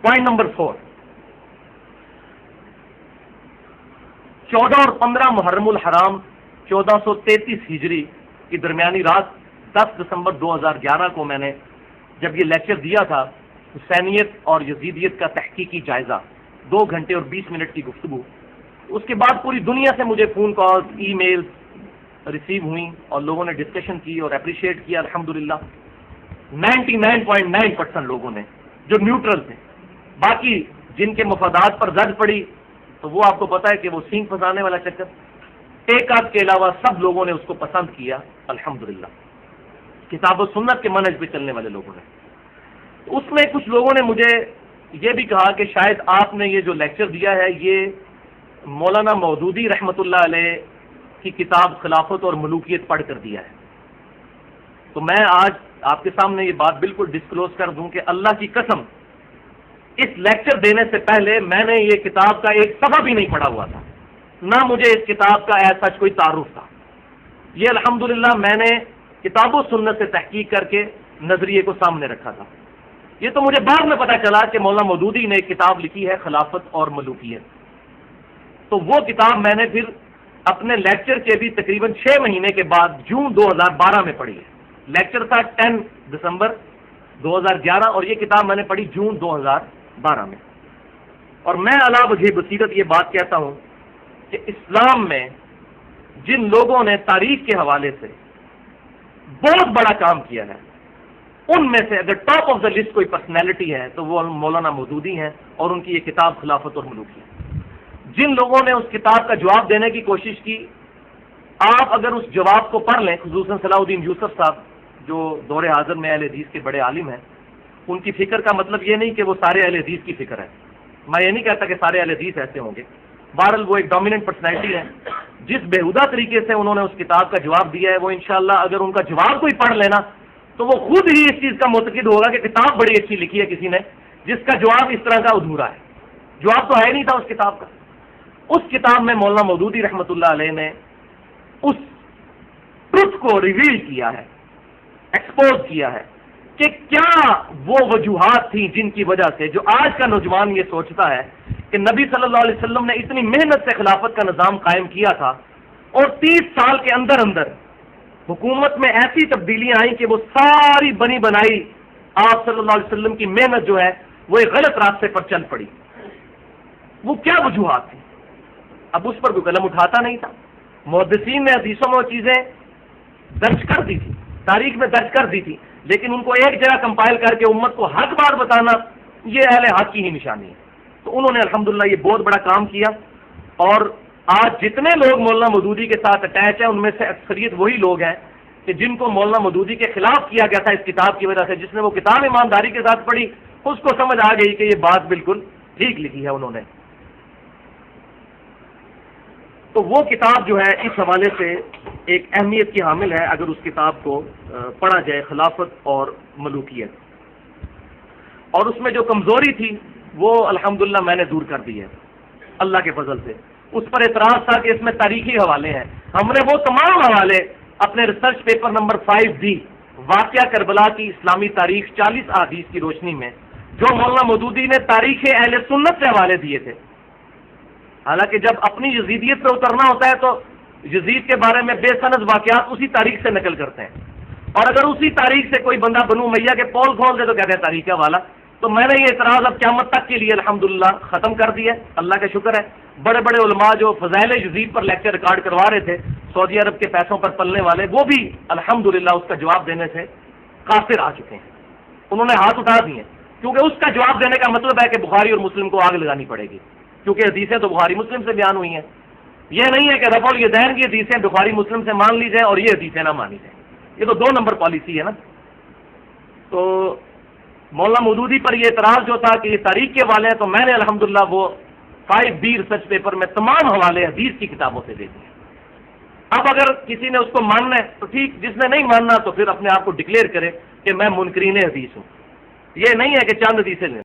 Point number 4، 14 اور 15 محرم الحرام 1433 ہجری کی درمیانی رات 10 دسمبر 2011 کو میں نے جب یہ لیکچر دیا تھا، حسینیت اور یزیدیت کا تحقیقی جائزہ، 2 گھنٹے اور 20 منٹ کی گفتگو، اس کے بعد پوری دنیا سے مجھے فون کال، ای میل ریسیو ہوئیں اور لوگوں نے ڈسکشن کی اور اپریشیٹ کیا الحمدللہ۔ 99.9% لوگوں نے جو نیوٹرل تھے، باقی جن کے مفادات پر زد پڑی تو وہ آپ کو پتا ہے کہ وہ سینگ پھنسانے والا چکر، ایک آدھ کے علاوہ سب لوگوں نے اس کو پسند کیا الحمدللہ، کتاب و سنت کے منہج پہ چلنے والے لوگوں نے۔ اس میں کچھ لوگوں نے مجھے یہ بھی کہا کہ شاید آپ نے یہ جو لیکچر دیا ہے یہ مولانا مودودی رحمۃ اللہ علیہ کی کتاب خلافت اور ملوکیت پڑھ کر دیا ہے۔ تو میں آج آپ کے سامنے یہ بات بالکل ڈسکلوز کر دوں کہ اللہ کی قسم اس لیکچر دینے سے پہلے میں نے یہ کتاب کا ایک صفحہ بھی نہیں پڑھا ہوا تھا، نہ مجھے اس کتاب کا ایسا کوئی تعارف تھا۔ یہ الحمدللہ میں نے کتاب و سنت سے تحقیق کر کے نظریے کو سامنے رکھا تھا۔ یہ تو مجھے بعد میں پتا چلا کہ مولانا مودودی نے ایک کتاب لکھی ہے خلافت اور ملوکیت، تو وہ کتاب میں نے پھر اپنے لیکچر کے بھی تقریباً 6 مہینے کے بعد جون 2012 میں پڑھی ہے۔ لیکچر تھا 10 دسمبر 2011 اور یہ کتاب میں نے پڑھی جون 2012 میں۔ اور میں علا وجہ بصیرت یہ بات کہتا ہوں کہ اسلام میں جن لوگوں نے تاریخ کے حوالے سے بہت بڑا کام کیا ہے، ان میں سے اگر ٹاپ آف دا لسٹ کوئی پرسنالٹی ہے تو وہ مولانا مودودی ہیں اور ان کی یہ کتاب خلافت اور ملوکیت۔ جن لوگوں نے اس کتاب کا جواب دینے کی کوشش کی، آپ اگر اس جواب کو پڑھ لیں، خصوصاً صلاح الدین یوسف صاحب جو دور حاضر میں اہل حدیث کے بڑے عالم ہیں، ان کی فکر کا مطلب یہ نہیں کہ وہ سارے اہل حدیث کی فکر ہے، میں یہ نہیں کہتا کہ سارے اہل حدیث ایسے ہوں گے، بہرحال وہ ایک ڈومیننٹ پرسنالٹی ہے۔ جس بےہودہ طریقے سے انہوں نے اس کتاب کا جواب دیا ہے، وہ انشاءاللہ اگر ان کا جواب کوئی پڑھ لینا تو وہ خود ہی اس چیز کا معتقد ہوگا کہ کتاب بڑی اچھی لکھی ہے کسی نے جس کا جواب اس طرح کا ادھورا ہے۔ جواب تو ہے نہیں تھا اس کتاب کا۔ اس کتاب میں مولانا مودودی رحمۃ اللہ علیہ نے اس ٹروتھ کو ریویل کیا ہے، ایکسپوز کیا ہے کہ کیا وہ وجوہات تھیں جن کی وجہ سے جو آج کا نوجوان یہ سوچتا ہے کہ نبی صلی اللہ علیہ وسلم نے اتنی محنت سے خلافت کا نظام قائم کیا تھا اور 30 سال کے اندر اندر حکومت میں ایسی تبدیلیاں آئیں کہ وہ ساری بنی بنائی آپ صلی اللہ علیہ وسلم کی محنت جو ہے وہ ایک غلط راستے پر چل پڑی۔ وہ کیا وجوہات تھیں؟ اب اس پر کوئی قلم اٹھاتا نہیں تھا۔ محدثین نے حدیثوں میں وہ چیزیں درج کر دی تھی، تاریخ میں درج کر دی تھی، لیکن ان کو ایک جگہ کمپائل کر کے امت کو حق بات بتانا یہ اہل حق کی ہی نشانی ہے۔ تو انہوں نے الحمدللہ یہ بہت بڑا کام کیا، اور آج جتنے لوگ مولانا مودودی کے ساتھ اٹیچ ہیں ان میں سے اکثریت وہی لوگ ہیں کہ جن کو مولانا مودودی کے خلاف کیا گیا تھا اس کتاب کی وجہ سے۔ جس نے وہ کتاب ایمانداری کے ساتھ پڑھی اس کو سمجھ آ گئی کہ یہ بات بالکل ٹھیک لکھی ہے انہوں نے۔ تو وہ کتاب جو ہے اس حوالے سے ایک اہمیت کی حامل ہے اگر اس کتاب کو پڑھا جائے، خلافت اور ملوکیت۔ اور اس میں جو کمزوری تھی وہ الحمدللہ میں نے دور کر دی ہے اللہ کے فضل سے۔ اس پر اعتراض تھا کہ اس میں تاریخی حوالے ہیں، ہم نے وہ تمام حوالے اپنے ریسرچ پیپر نمبر 5D واقعہ کربلا کی اسلامی تاریخ 40 احادیث کی روشنی میں جو مولانا مودودی نے تاریخ اہل سنت سے حوالے دیے تھے۔ حالانکہ جب اپنی یزیدیت پہ اترنا ہوتا ہے تو یزید کے بارے میں بے سند واقعات اسی تاریخ سے نقل کرتے ہیں، اور اگر اسی تاریخ سے کوئی بندہ بنو امیہ کے پول کھول دے تو کہتے ہیں تاریخ کا والا۔ تو میں نے یہ اعتراض اب قیامت تک کے لیے الحمدللہ ختم کر دیا، اللہ کا شکر ہے۔ بڑے بڑے علماء جو فضائل یزید پر لیکچر ریکارڈ کروا رہے تھے سعودی عرب کے پیسوں پر پلنے والے، وہ بھی الحمدللہ اس کا جواب دینے سے قاصر آ چکے ہیں، انہوں نے ہاتھ اٹھا دیے، کیونکہ اس کا جواب دینے کا مطلب ہے کہ بخاری اور مسلم کو آگ لگانی پڑے گی، کیونکہ حدیثیں تو بخاری مسلم سے بیان ہوئی ہیں۔ یہ نہیں ہے کہ رفع الیدین کی حدیثیں بخاری مسلم سے مان لی جائیں اور یہ حدیثیں نہ مانی جائیں، یہ تو 2 نمبر پالیسی ہے نا۔ تو مولانا مودودی پر یہ اعتراض جو تھا کہ یہ تاریخ کے حوالے ہیں، تو میں نے الحمدللہ وہ 5B ریسرچ پیپر میں تمام حوالے حدیث کی کتابوں سے دے دیے۔ اب اگر کسی نے اس کو ماننا ہے تو ٹھیک، جس نے نہیں ماننا تو پھر اپنے آپ کو ڈکلیئر کرے کہ میں منکرین حدیث ہوں۔ یہ نہیں ہے کہ چند حدیثیں لیں۔